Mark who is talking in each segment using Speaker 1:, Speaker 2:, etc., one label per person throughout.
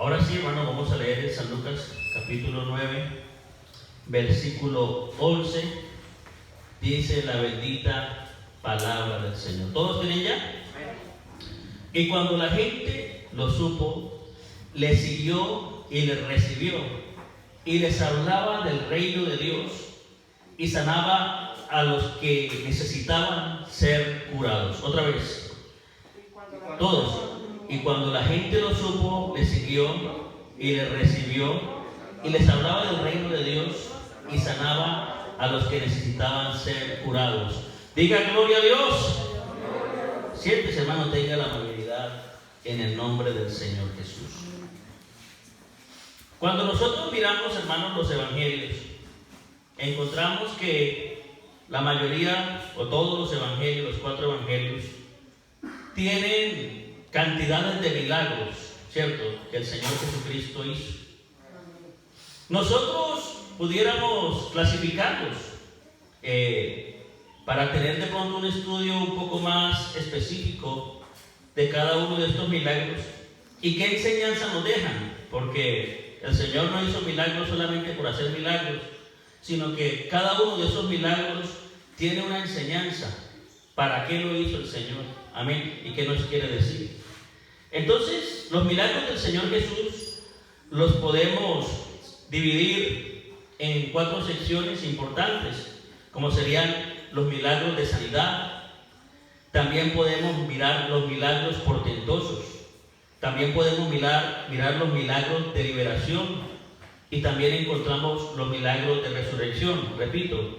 Speaker 1: Ahora sí, hermano, vamos a leer en San Lucas capítulo 9, versículo 11. Dice la bendita palabra del Señor. ¿Todos tienen ya? Y cuando la gente lo supo, le siguió y le recibió, y les hablaba del reino de Dios, y sanaba a los que necesitaban ser curados. Otra vez, todos. Y cuando la gente lo supo, le siguió y le recibió, y les hablaba del reino de Dios, y sanaba a los que necesitaban ser curados. Diga gloria a Dios. Siéntese, hermano, tenga la amabilidad en el nombre del Señor Jesús. Cuando nosotros miramos, hermanos, los evangelios, encontramos que la mayoría o todos los evangelios, los 4 evangelios, tienen cantidades de milagros, ¿cierto?, que el Señor Jesucristo hizo. Nosotros pudiéramos clasificarlos para tener de pronto un estudio un poco más específico de cada uno de estos milagros y qué enseñanza nos dejan, porque el Señor no hizo milagros solamente por hacer milagros, sino que cada uno de esos milagros tiene una enseñanza. ¿Para qué lo hizo el Señor? Amén. ¿Y qué nos quiere decir? Entonces, los milagros del Señor Jesús los podemos dividir en 4 secciones importantes, como serían los milagros de sanidad. También podemos mirar los milagros portentosos. También podemos mirar los milagros de liberación. Y también encontramos los milagros de resurrección. Repito,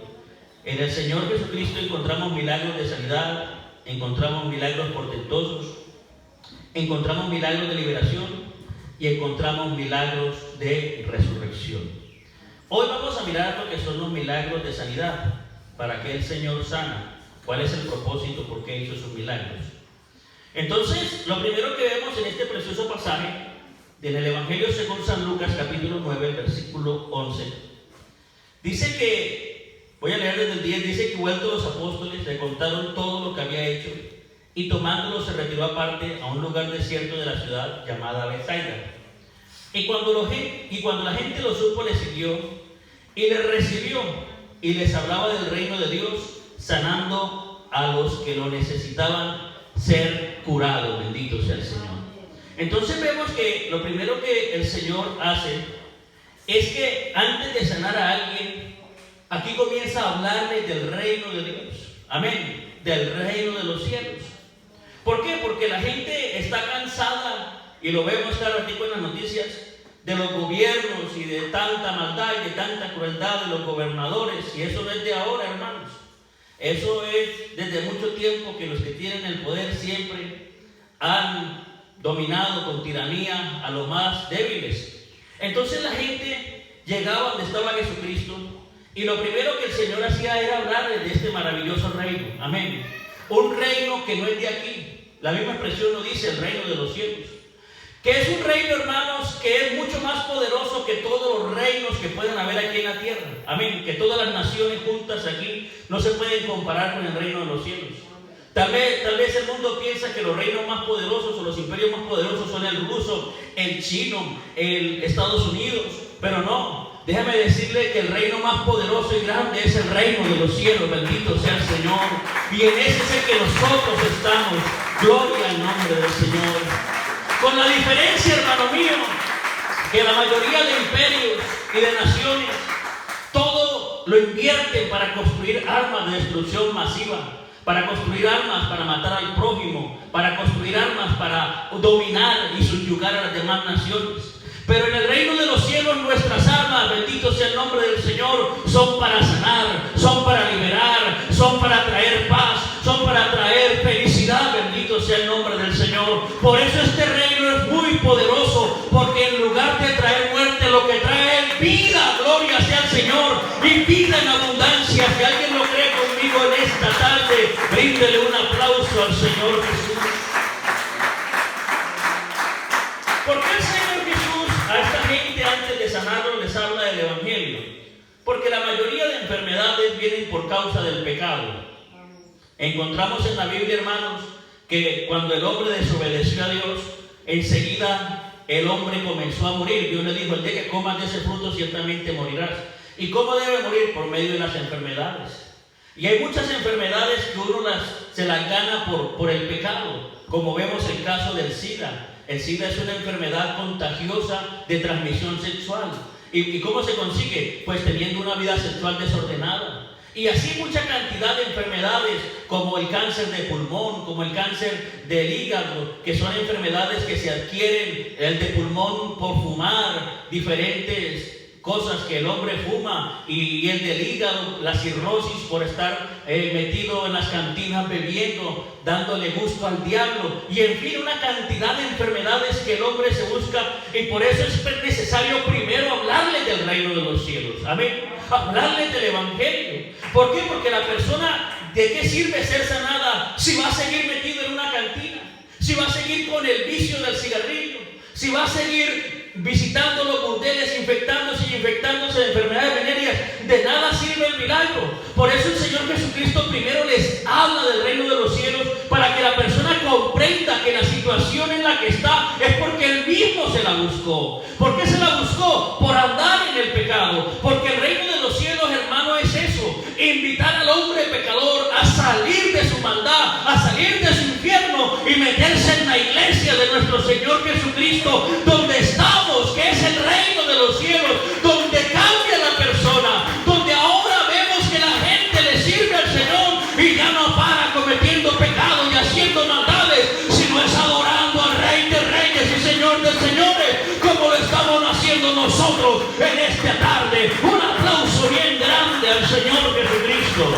Speaker 1: en el Señor Jesucristo encontramos milagros de sanidad, encontramos milagros portentosos, encontramos milagros de liberación y encontramos milagros de resurrección. Hoy vamos a mirar lo que son los milagros de sanidad. ¿Para qué el Señor sana? ¿Cuál es el propósito? ¿Por qué hizo sus milagros? Entonces, lo primero que vemos en este precioso pasaje, en el Evangelio según San Lucas, capítulo 9, versículo 11, dice que, voy a leer desde el 10, dice que vueltos los apóstoles le contaron todo lo que había hecho, y tomándolo se retiró aparte a un lugar desierto de la ciudad llamada Betsaida. Y cuando la gente lo supo, le siguió y le recibió, y les hablaba del reino de Dios, sanando a los que lo necesitaban ser curados. Bendito sea el Señor. Entonces vemos que lo primero que el Señor hace es que antes de sanar a alguien, aquí comienza a hablarle del reino de Dios. Amén. Del reino de los cielos. ¿Por qué? Porque la gente está cansada, y lo vemos cada ratito en las noticias, de los gobiernos y de tanta maldad y de tanta crueldad de los gobernadores. Y eso no es de ahora, hermanos. Eso es desde mucho tiempo, que los que tienen el poder siempre han dominado con tiranía a los más débiles. Entonces la gente llegaba donde estaba Jesucristo, y lo primero que el Señor hacía era hablarles de este maravilloso reino. Amén. Un reino que no es de aquí. La misma expresión nos dice el reino de los cielos. Que es un reino, hermanos, que es mucho más poderoso que todos los reinos que pueden haber aquí en la tierra. Amén. Que todas las naciones juntas aquí no se pueden comparar con el reino de los cielos. Tal vez el mundo piensa que los reinos más poderosos o los imperios más poderosos son el ruso, el chino, el Estados Unidos. Pero no. Déjame decirle que el reino más poderoso y grande es el reino de los cielos. Bendito sea el Señor. Y en ese es el que nosotros estamos. Gloria al nombre del Señor. Con la diferencia, hermano mío, que la mayoría de imperios y de naciones todo lo invierten para construir armas de destrucción masiva, para construir armas para matar al prójimo, para construir armas para dominar y subyugar a las demás naciones. Pero en el reino de los cielos nuestras armas, bendito sea el nombre del Señor, son para sanar, son para liberar, son para traer paz, son para traer felicidad. Bendito sea el nombre del Señor. Por eso este reino es muy poderoso, porque en lugar de traer muerte, lo que trae es vida. Gloria sea al Señor, y vida en abundancia. Si alguien lo cree conmigo en esta tarde, bríndele un aplauso al Señor Jesús. ¿Por qué el Señor Jesús a esta gente, antes de sanarlo, les habla del Evangelio? Porque la mayoría de enfermedades vienen por causa del pecado. Encontramos en la Biblia, hermanos, que cuando el hombre desobedeció a Dios, enseguida el hombre comenzó a morir. Dios le dijo: el día que comas de ese fruto ciertamente morirás. ¿Y cómo debe morir? Por medio de las enfermedades. Y hay muchas enfermedades que uno se las gana por el pecado, como vemos el caso del SIDA. El SIDA es una enfermedad contagiosa de transmisión sexual. ¿Y cómo se consigue? Pues teniendo una vida sexual desordenada. Y así mucha cantidad de enfermedades, como el cáncer de pulmón, como el cáncer del hígado, que son enfermedades que se adquieren, el de pulmón por fumar diferentes cosas que el hombre fuma, y el del hígado, la cirrosis por estar metido en las cantinas bebiendo, dándole gusto al diablo, y en fin, una cantidad de enfermedades que el hombre se busca. Y por eso es necesario primero hablarle del reino de los cielos, amén, hablarle del evangelio. ¿Por qué? Porque la persona, ¿de qué sirve ser sanada si va a seguir metido en una cantina? Si va a seguir con el vicio del cigarrillo, si va a seguir visitando los burdeles, infectándose de enfermedades venéreas. De nada sirve el milagro. Por eso el Señor Jesucristo primero les habla del reino de los cielos, para que la persona comprenda que la situación en la que está es porque Él mismo se la buscó. ¿Por qué se la buscó? Por andar en el pecado. Porque el reino de los cielos, hermano, es eso: invitar al hombre pecador a salir de su maldad, a salir de su infierno y meterse en la iglesia de nuestro Señor Jesucristo, donde estamos, que es el reino de los cielos, donde cambia la persona, donde ahora vemos que la gente le sirve al Señor y ya no para cometiendo pecado y haciendo maldades, sino es adorando al Rey de Reyes y Señor de Señores, como lo estamos haciendo nosotros en esta tarde. Un aplauso bien grande al Señor Jesucristo.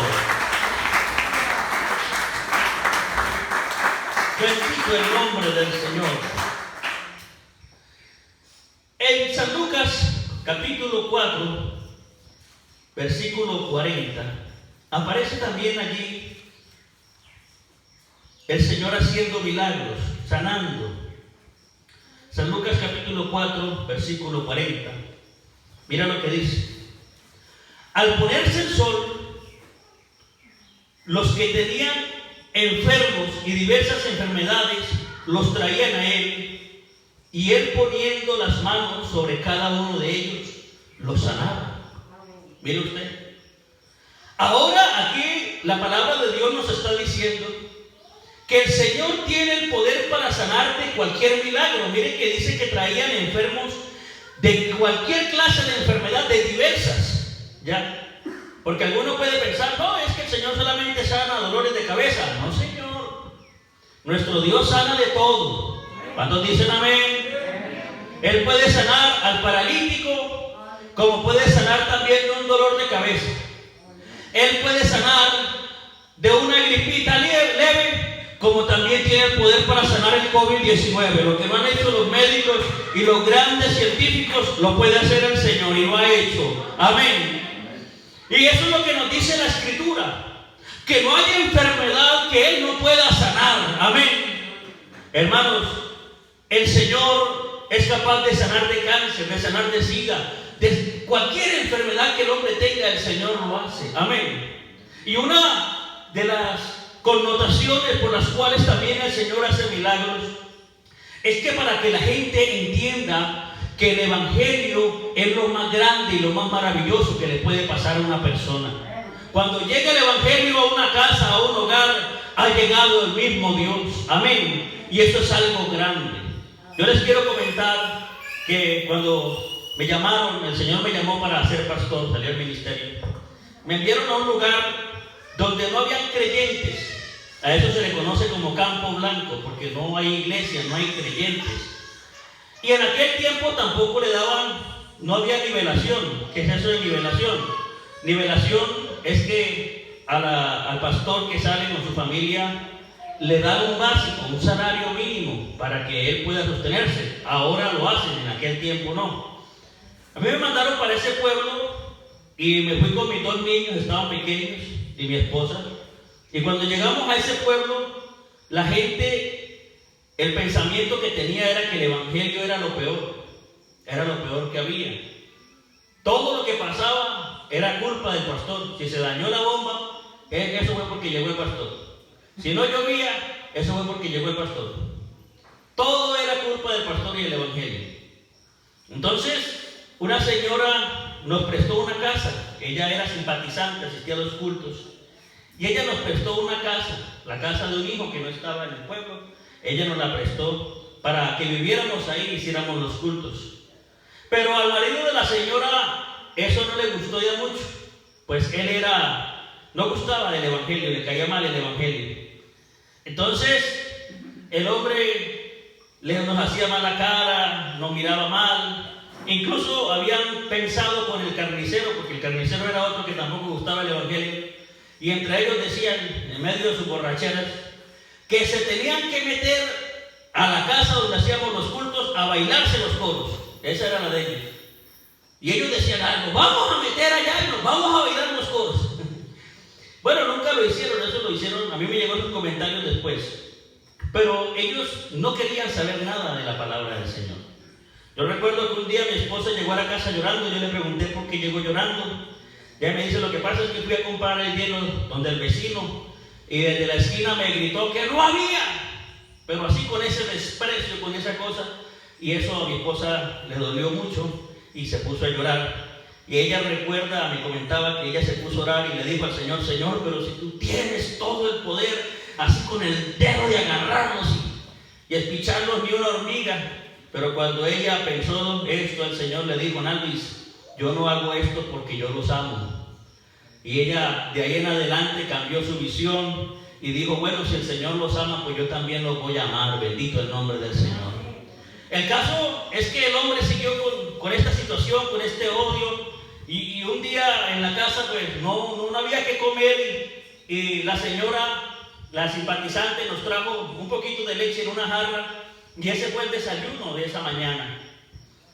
Speaker 1: Bendito el nombre del Señor. En San Lucas capítulo 4, versículo 40, aparece también allí el Señor haciendo milagros, sanando. San Lucas capítulo 4, versículo 40. Mira lo que dice: al ponerse el sol, los que tenían enfermos y diversas enfermedades los traían a Él, y Él, poniendo las manos sobre cada uno de ellos, los sanaba. Mire usted. Ahora aquí la palabra de Dios nos está diciendo que el Señor tiene el poder para sanarte cualquier milagro. Mire que dice que traían enfermos de cualquier clase de enfermedad, de diversas, ¿ya? Porque alguno puede pensar: no, es que el Señor solamente sana dolores de cabeza. No, Señor. Nuestro Dios sana de todo. ¿Cuántos dicen amén? Él puede sanar al paralítico, como puede sanar también de un dolor de cabeza. Él puede sanar de una gripita leve, como también tiene el poder para sanar el COVID-19. Lo que no han hecho los médicos y los grandes científicos, lo puede hacer el Señor, y lo ha hecho. Amén. Y eso es lo que nos dice la Escritura, que no hay enfermedad que Él no pueda sanar. Amén. Hermanos, el Señor es capaz de sanar de cáncer, de sanar de SIDA, de cualquier enfermedad que el hombre tenga. El Señor lo hace. Amén. Y una de las connotaciones por las cuales también el Señor hace milagros es que para que la gente entienda que el Evangelio es lo más grande y lo más maravilloso que le puede pasar a una persona. Cuando llega el Evangelio a una casa, a un hogar, ha llegado el mismo Dios. Amén. Y eso es algo grande. Yo les quiero comentar que cuando me llamaron, el Señor me llamó para ser pastor, salir al ministerio. Me enviaron a un lugar donde no habían creyentes. A eso se le conoce como campo blanco, porque no hay iglesia, no hay creyentes. Y en aquel tiempo tampoco le daban, no había nivelación. ¿Qué es eso de nivelación? Nivelación es que al pastor que sale con su familia le dan un básico, un salario mínimo para que él pueda sostenerse. Ahora lo hacen, en aquel tiempo no. A mí me mandaron para ese pueblo y me fui con mis 2 niños, estaban pequeños, y mi esposa. Y cuando llegamos a ese pueblo, la gente, el pensamiento que tenía era que el Evangelio era lo peor que había. Todo lo que pasaba era culpa del pastor. Si se dañó la bomba, eso fue porque llegó el pastor. Si no llovía, eso fue porque llegó el pastor. Todo era culpa del pastor y el evangelio. Entonces, una señora nos prestó una casa. Ella era simpatizante, asistía a los cultos. Y ella nos prestó una casa, la casa de un hijo que no estaba en el pueblo. Ella nos la prestó para que viviéramos ahí y hiciéramos los cultos. Pero al marido de la señora eso no le gustó ya mucho, pues él no gustaba del evangelio, le caía mal el evangelio. Entonces el hombre nos hacía mala cara, nos miraba mal. Incluso habían pensado con el carnicero, porque el carnicero era otro que tampoco gustaba el evangelio, y entre ellos decían, en medio de sus borracheras, que se tenían que meter a la casa donde hacíamos los cultos a bailarse los coros. Esa era la de ellos. Y ellos decían algo, vamos a meter allá y nos vamos a bailar los coros. Bueno, nunca lo hicieron, eso lo hicieron, a mí me llegó sus comentarios después. Pero ellos no querían saber nada de la palabra del Señor. Yo recuerdo que un día mi esposa llegó a la casa llorando, yo le pregunté por qué llegó llorando. Ella me dice, lo que pasa es que fui a comprar el hielo donde el vecino, y desde la esquina me gritó que no había, pero así con ese desprecio, con esa cosa. Y eso a mi esposa le dolió mucho y se puso a llorar. Y ella recuerda, me comentaba que ella se puso a orar y le dijo al Señor, Señor, pero si tú tienes todo el poder, así con el dedo de agarrarnos y espicharnos ni una hormiga. Pero cuando ella pensó esto, el Señor le dijo, Nalvis, yo no hago esto porque yo los amo. Y ella de ahí en adelante cambió su visión y dijo, bueno, si el Señor los ama, pues yo también los voy a amar. Bendito el nombre del Señor. El caso es que el hombre siguió con esta situación, con este odio, y un día en la casa pues no había que comer, y la señora, la simpatizante, nos trajo un poquito de leche en una jarra, y ese fue el desayuno de esa mañana.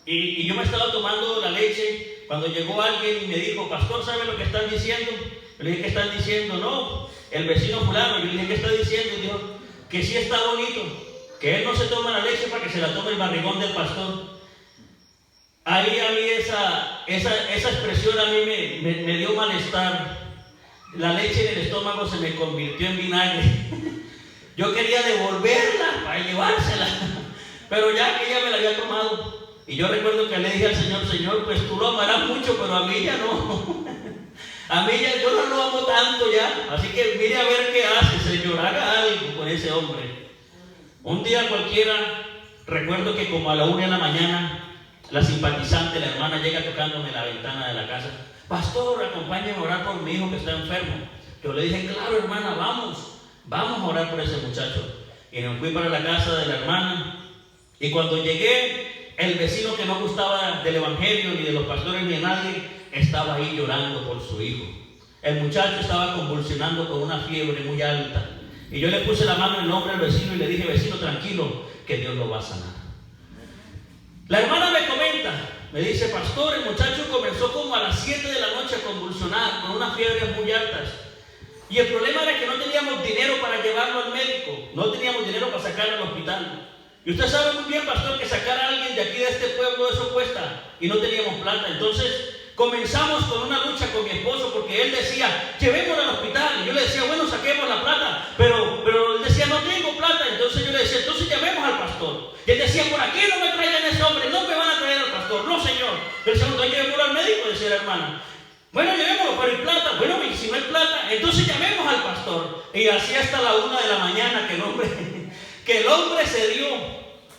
Speaker 1: Y yo me estaba tomando la leche cuando llegó alguien y me dijo, pastor, ¿sabe lo que están diciendo? Yo le dije, ¿qué están diciendo? No, el vecino fulano. Yo le dije, ¿qué está diciendo? Y dijo, que sí está bonito, que él no se toma la leche para que se la tome el barrigón del pastor. Ahí a mí esa expresión a mí me dio malestar. La leche en el estómago se me convirtió en vinagre. Yo quería devolverla para llevársela, pero ya que ella me la había tomado. Y yo recuerdo que le dije al Señor, Señor, pues tú lo amarás mucho, pero a mí ya no. A mí ya, yo no lo amo tanto ya. Así que mire a ver qué hace, Señor, haga algo con ese hombre. Un día cualquiera, recuerdo que como a la 1 de la mañana, la simpatizante, la hermana, llega tocándome la ventana de la casa. Pastor, acompáñame a orar por mi hijo que está enfermo. Yo le dije, claro, hermana, vamos a orar por ese muchacho. Y me fui para la casa de la hermana. Y cuando llegué, el vecino que no gustaba del evangelio, ni de los pastores, ni de nadie, estaba ahí llorando por su hijo. El muchacho estaba convulsionando con una fiebre muy alta. Y yo le puse la mano en el hombro al vecino y le dije, vecino, tranquilo, que Dios lo va a sanar. La hermana me comenta, me dice, pastor, el muchacho comenzó como a las 7 de la noche a convulsionar con unas fiebres muy altas. Y el problema era que no teníamos dinero para llevarlo al médico, no teníamos dinero para sacarlo al hospital. Y usted sabe muy bien, pastor, que sacar a alguien de aquí de este pueblo eso cuesta, y no teníamos plata. Entonces comenzamos con una lucha con mi esposo, porque él decía, llevémoslo al hospital. Y yo le decía, bueno, saquemos la plata, pero él decía, no tengo plata. Entonces yo le decía, entonces llamemos al pastor. Y él decía, por aquí no me traigan a ese hombre, no me van a traer al pastor. No, señor. Yo le decía, no hay que llevarlo al médico, decía la hermana. Bueno, llevémoslo, pero hay plata. Bueno, si no hay plata, entonces llamemos al pastor. Y así hasta la 1 de la mañana que el hombre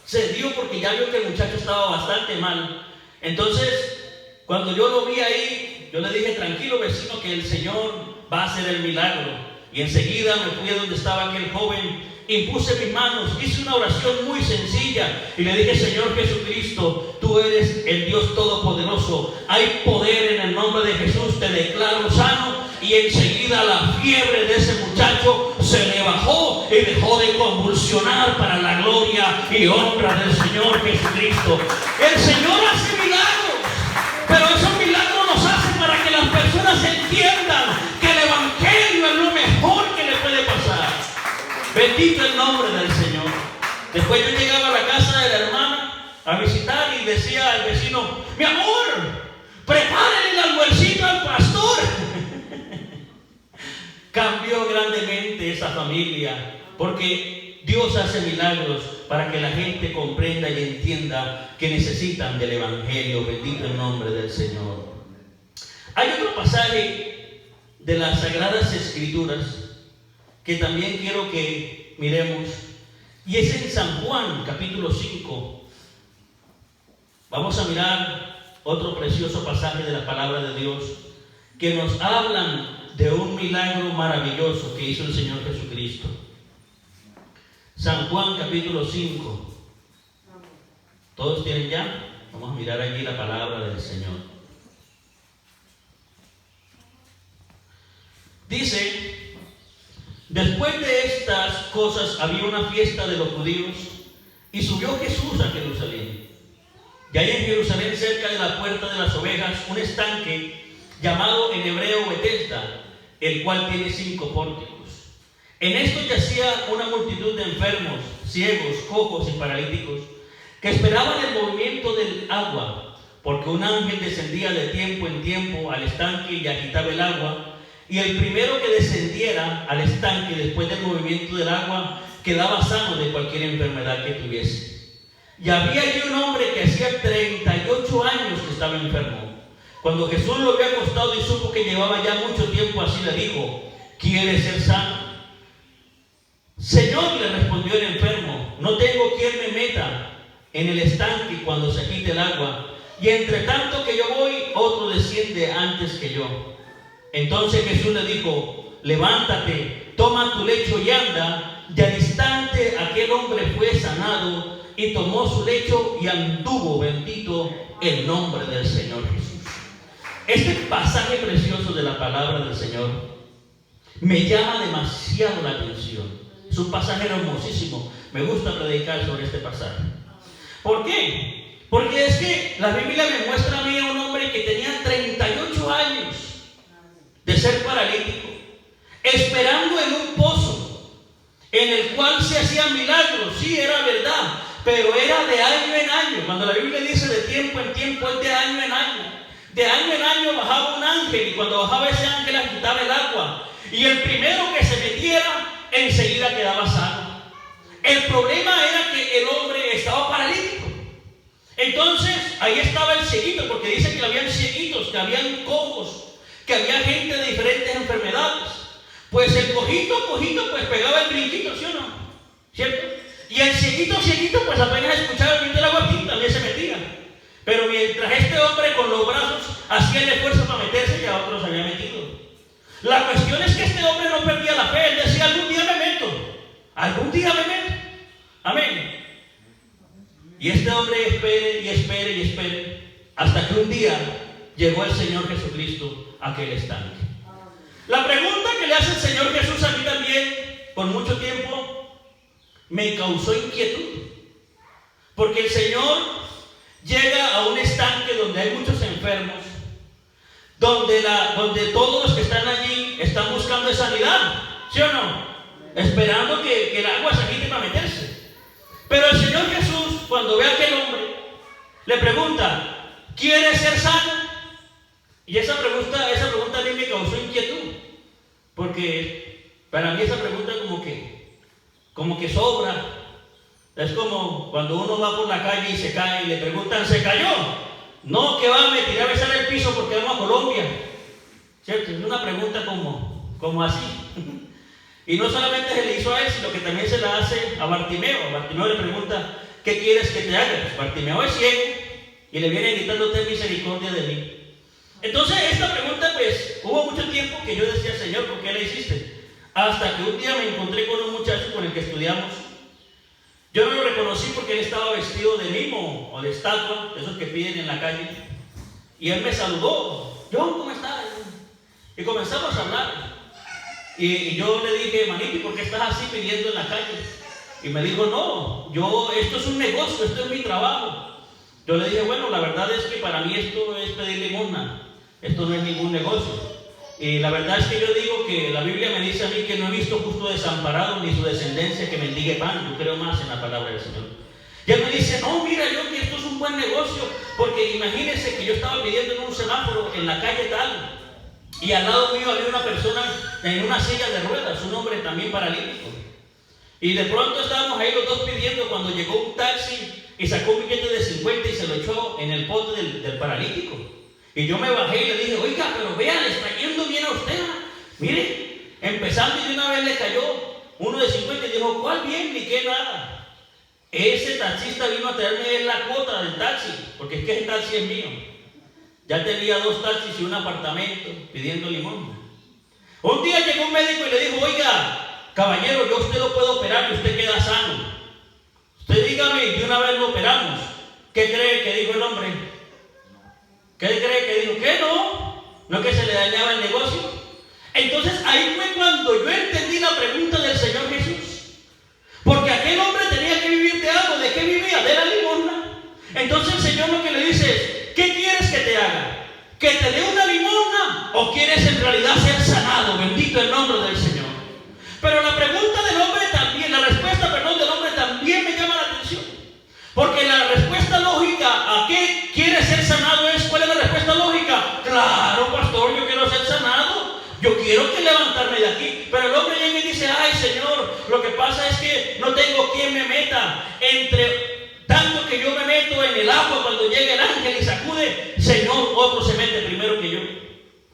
Speaker 1: se dio porque ya vio que el muchacho estaba bastante mal. Entonces, cuando yo lo vi ahí, yo le dije, tranquilo vecino, que el Señor va a hacer el milagro. Y enseguida me fui a donde estaba aquel joven, impuse mis manos, hice una oración muy sencilla y le dije, Señor Jesucristo, tú eres el Dios Todopoderoso, hay poder en el nombre de Jesús, te declaro sano. Y enseguida la fiebre de ese muchacho se le bajó y dejó de convulsionar, para la gloria y honra del Señor Jesucristo. El Señor hace milagros, pero esos milagros los hace para que las personas entiendan que el evangelio es lo mejor que le puede pasar. Bendito el nombre del Señor. Después yo llegaba a la casa de la hermana a visitar y decía al vecino, mi amor, prepárenle el almuercito al pastor. Cambió grandemente esa familia, porque Dios hace milagros para que la gente comprenda y entienda que necesitan del Evangelio. Bendito el nombre del Señor. Hay otro pasaje de las Sagradas Escrituras que también quiero que miremos, y es en San Juan, capítulo 5. Vamos a mirar otro precioso pasaje de la palabra de Dios que nos hablan de un milagro maravilloso que hizo el Señor Jesucristo. San Juan, capítulo 5. ¿Todos tienen ya? Vamos a mirar allí la palabra del Señor. Dice: después de estas cosas había una fiesta de los judíos, y subió Jesús a Jerusalén. Y hay en Jerusalén, cerca de la puerta de las ovejas, un estanque llamado en hebreo Betesda, el cual tiene 5 pórticos. En esto yacía una multitud de enfermos, ciegos, cojos y paralíticos, que esperaban el movimiento del agua, porque un ángel descendía de tiempo en tiempo al estanque y agitaba el agua. Y el primero que descendiera al estanque después del movimiento del agua quedaba sano de cualquier enfermedad que tuviese. Y había allí un hombre que hacía 38 años que estaba enfermo. Cuando Jesús lo vio acostado y supo que llevaba ya mucho tiempo así, le dijo: ¿quieres ser sano? Señor, le respondió el enfermo, no tengo quien me meta en el estanque cuando se agite el agua, y entre tanto que yo voy, otro desciende antes que yo. Entonces Jesús le dijo: levántate, toma tu lecho y anda. Y al instante aquel hombre fue sanado y tomó su lecho y anduvo. Bendito el nombre del Señor Jesús. Este pasaje precioso de la palabra del Señor me llama demasiado la atención. Es un pasaje hermosísimo. Me gusta predicar sobre este pasaje. ¿Por qué? Porque es que la Biblia me muestra a mí a un hombre que tenía 38 años de ser paralítico, esperando en un pozo en el cual se hacían milagros. Sí, era verdad, pero era de año en año. Cuando la Biblia dice de tiempo en tiempo, es de año en año. De año en año bajaba un ángel, y cuando bajaba ese ángel agitaba el agua, y el primero que se metiera enseguida quedaba sano. El problema era que el hombre estaba paralítico. Entonces ahí estaba el cieguito, porque dice que habían cieguitos, que habían cojos, que había gente de diferentes enfermedades. Pues el cojito, pues pegaba el brinquito, ¿sí o no? ¿Cierto? Y el cieguito, pues apenas escuchaba el brinco del agua, también se metía. Pero mientras este hombre con los brazos hacía el esfuerzo para meterse, ya otro se había metido. La cuestión es que este hombre no perdía la fe. Él decía: algún día me meto, algún día me meto. Amén. Y este hombre espere y espere y espere, hasta que un día llegó el Señor Jesucristo a aquel estanque. La pregunta que le hace el Señor Jesús a mí también, por mucho tiempo, me causó inquietud. Porque el Señor llega a un estanque donde hay muchos enfermos, donde todos los que están allí están buscando sanidad, ¿sí o no? Esperando que el agua se agite para meterse. Pero el Señor Jesús, cuando ve a aquel hombre, le pregunta: ¿quieres ser sano? Y esa pregunta a mí me causó inquietud, porque para mí esa pregunta como que sobra. Es como cuando uno va por la calle y se cae y le preguntan: ¿se cayó? No, que va, me tiré a besar el piso porque vamos a Colombia. ¿Cierto? Es una pregunta como así. Y no solamente se le hizo a él, sino que también se la hace a Bartimeo. Bartimeo le pregunta: ¿qué quieres que te haga? Pues Bartimeo es ciego y le viene gritando: ten misericordia de mí. Entonces esta pregunta, pues, hubo mucho tiempo que yo decía: Señor, ¿por qué la hiciste? Hasta que un día me encontré con un muchacho con el que estudiamos. Yo no lo reconocí porque él estaba vestido de mimo o de estatua, esos que piden en la calle. Y él me saludó: John, ¿cómo estás? Y comenzamos a hablar. Y yo le dije: manito, ¿por qué estás así pidiendo en la calle? Y me dijo: no, esto es un negocio, esto es mi trabajo. Yo le dije: bueno, la verdad es que para mí esto es pedir limosna, esto no es ningún negocio. Y la verdad es que yo digo que la Biblia me dice a mí que no he visto justo desamparado ni su descendencia que mendigue pan. Yo creo más en la palabra del Señor. Y él me dice: no, mira, yo que esto es un buen negocio, porque imagínense que yo estaba pidiendo en un semáforo en la calle tal, y al lado mío había una persona en una silla de ruedas, un hombre también paralítico. Y de pronto estábamos ahí los dos pidiendo cuando llegó un taxi y sacó un billete de 50 y se lo echó en el pote del paralítico. Y yo me bajé y le dije, oiga, pero vea, le está yendo bien a usted. Mire, empezando y de una vez le cayó uno de 50 y dijo, ¿cuál bien? Ni qué nada. Ese taxista vino a traerme la cuota del taxi, porque es que ese taxi es mío. Ya tenía 2 taxis y un apartamento pidiendo limosna. Un día llegó un médico y le dijo, oiga, caballero, yo usted lo puedo operar y usted queda sano. Usted dígame, y de una vez lo operamos. ¿Qué cree que dijo el hombre? ¿Qué cree que dijo? ¿Qué no? ¿No que se le dañaba el negocio? Entonces ahí fue cuando yo entendí la pregunta del Señor Jesús. Porque aquel hombre tenía que vivir de algo. ¿De qué vivía? De la limosna. Entonces el Señor lo que le dice es, ¿qué quieres que te haga? ¿Que te dé una limosna? ¿O quieres en realidad ser sanado? Bendito el nombre del Señor. Pero la pregunta del hombre también, la respuesta, perdón, del hombre también me llama la atención. Porque la respuesta lógica a qué quiere ser sanado es, ¿cuál es la respuesta lógica? Claro, pastor, yo quiero ser sanado. Yo quiero que levantarme de aquí. Pero el hombre llega y dice, ay Señor, lo que pasa es que no tengo quien me meta. Entre tanto que yo me meto en el agua cuando llega el ángel y sacude, Señor, otro se mete primero que yo.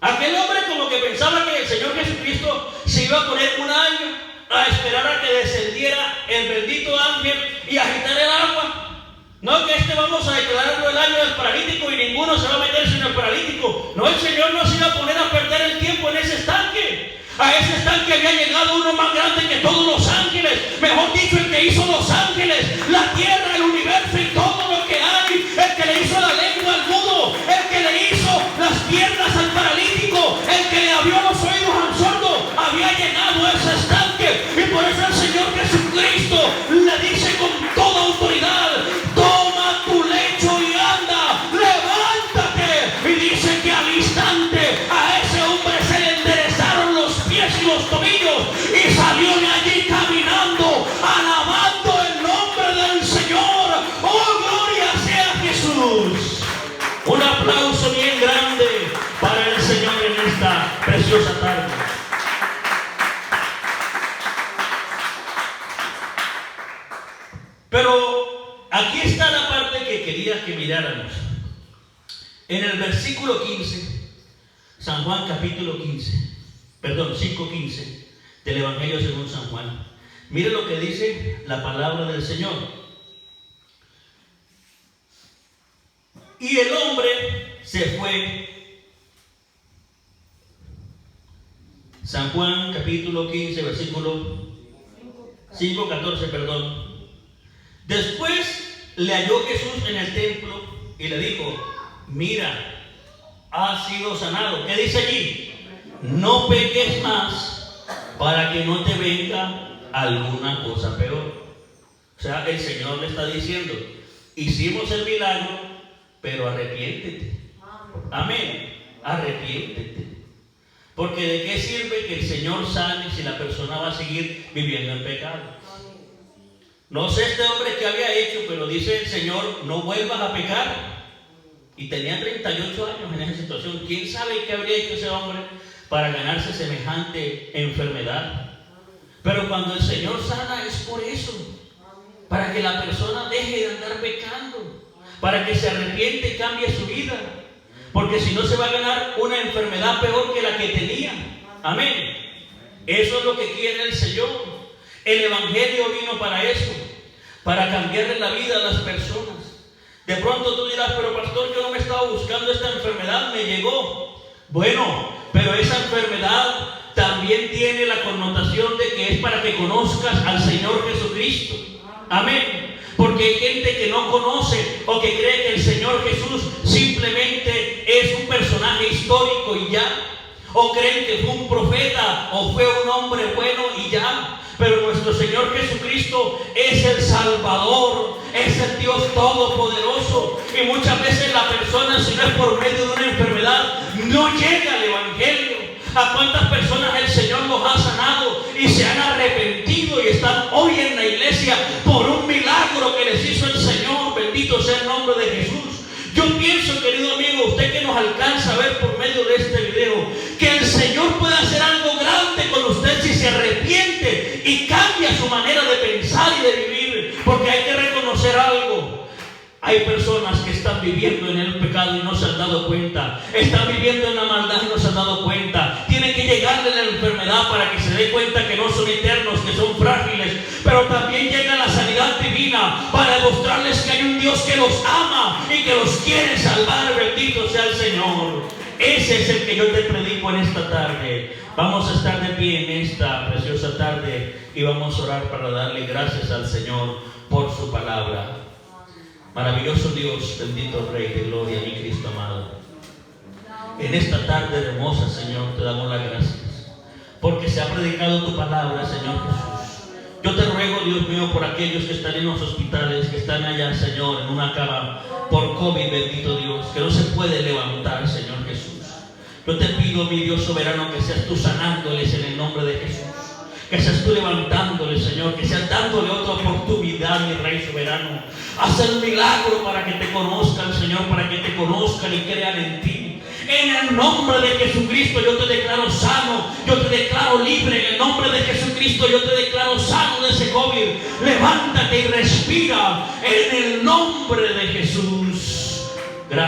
Speaker 1: Aquel hombre como que pensaba que el Señor Jesucristo se iba a poner un año a esperar a que descendiera el bendito ángel y agitar el agua. No, que vamos a declararlo el año del paralítico y ninguno se va a meter sin el paralítico. No, el Señor no se iba a poner a perder el tiempo en ese estanque. A ese estanque había llegado uno más grande que todos los ángeles. Mejor dicho, el que hizo los ángeles, la tierra, el universo y todo lo que hay. El que le hizo la lengua al mudo, el que le hizo las piernas al paralítico, el que le abrió los oídos al sordo, había llegado a ese estanque. Y por eso el Señor Jesucristo le dice con toda autoridad, toma tu lecho y anda, levántate. Y dice que al instante a ese hombre se le enderezaron los pies y los tobillos y salió de allí caminando, alabando el nombre del Señor. ¡Oh, gloria sea Jesús! Un aplauso bien grande para el Señor en esta preciosa tarde. Pero aquí está la parte que quería que miráramos. En el versículo 15, San Juan capítulo 5:15 del Evangelio según San Juan. Mire lo que dice la palabra del Señor. Y el hombre se fue. San Juan capítulo 15, versículo 5:14, perdón. Después le halló Jesús en el templo y le dijo, mira, has sido sanado. ¿Qué dice allí? No peques más para que no te venga alguna cosa peor. O sea, el Señor le está diciendo, hicimos el milagro, pero arrepiéntete. Amén. Arrepiéntete. Porque ¿de qué sirve que el Señor sane si la persona va a seguir viviendo en pecado? No sé este hombre qué había hecho, pero dice el Señor, no vuelvas a pecar. Y tenía 38 años en esa situación. ¿Quién sabe qué habría hecho ese hombre para ganarse semejante enfermedad? Pero cuando el Señor sana es por eso, para que la persona deje de andar pecando, para que se arrepiente y cambie su vida, porque si no se va a ganar una enfermedad peor que la que tenía. Amén. Eso es lo que quiere el Señor. El Evangelio vino para eso, para cambiarle la vida a las personas. De pronto tú dirás, pero pastor, yo no me estaba buscando esta enfermedad, me llegó. Bueno, pero esa enfermedad también tiene la connotación de que es para que conozcas al Señor Jesucristo. Amén. Porque hay gente que no conoce o que cree que el Señor Jesús simplemente es un personaje histórico y ya. O creen que fue un profeta o fue un hombre bueno y ya. Pero nuestro Señor Jesucristo es el Salvador, es el Dios Todopoderoso. Y muchas veces la persona, si no es por medio de una enfermedad, no llega al Evangelio. ¿A cuántas personas el Señor los ha sanado y se han arrepentido y están hoy en la iglesia por un milagro que les hizo el Señor? Bendito sea el nombre de Jesús. Yo pienso, querido amigo, usted que nos alcanza a ver por medio de este video, que el Señor puede hacer algo grande con usted si se arrepiente y cambia su manera de pensar y de vivir. Porque hay que reconocer algo. Hay personas que están viviendo en el pecado y no se han dado cuenta. Están viviendo en la maldad y no se han dado cuenta. Tiene que llegarle la enfermedad para que se dé cuenta que no son eternos, que son frágiles. Pero también llega la sanidad divina para demostrarles que hay un Dios que los ama y que los quiere salvar. Bendito sea el Señor. Ese es el que yo te predico en esta tarde. Vamos a estar de pie en esta preciosa tarde y vamos a orar para darle gracias al Señor por su palabra. Maravilloso Dios, bendito Rey de gloria, mi Cristo amado. En esta tarde hermosa, Señor, te damos las gracias porque se ha predicado tu palabra, Señor Jesús. Yo te ruego, Dios mío, por aquellos que están en los hospitales, que están allá, Señor, en una cama por COVID, bendito Dios, que no se puede levantar, Señor Jesús. Yo te pido, mi Dios soberano, que seas tú sanándoles en el nombre de Jesús. Que seas tú levantándoles, Señor, que seas dándole otra oportunidad, mi Rey soberano. Haz el milagro para que te conozcan, Señor, para que te conozcan y crean en ti. En el nombre de Jesucristo yo te declaro sano, yo te declaro libre. En el nombre de Jesucristo yo te declaro sano de ese COVID. Levántate y respira en el nombre de Jesús.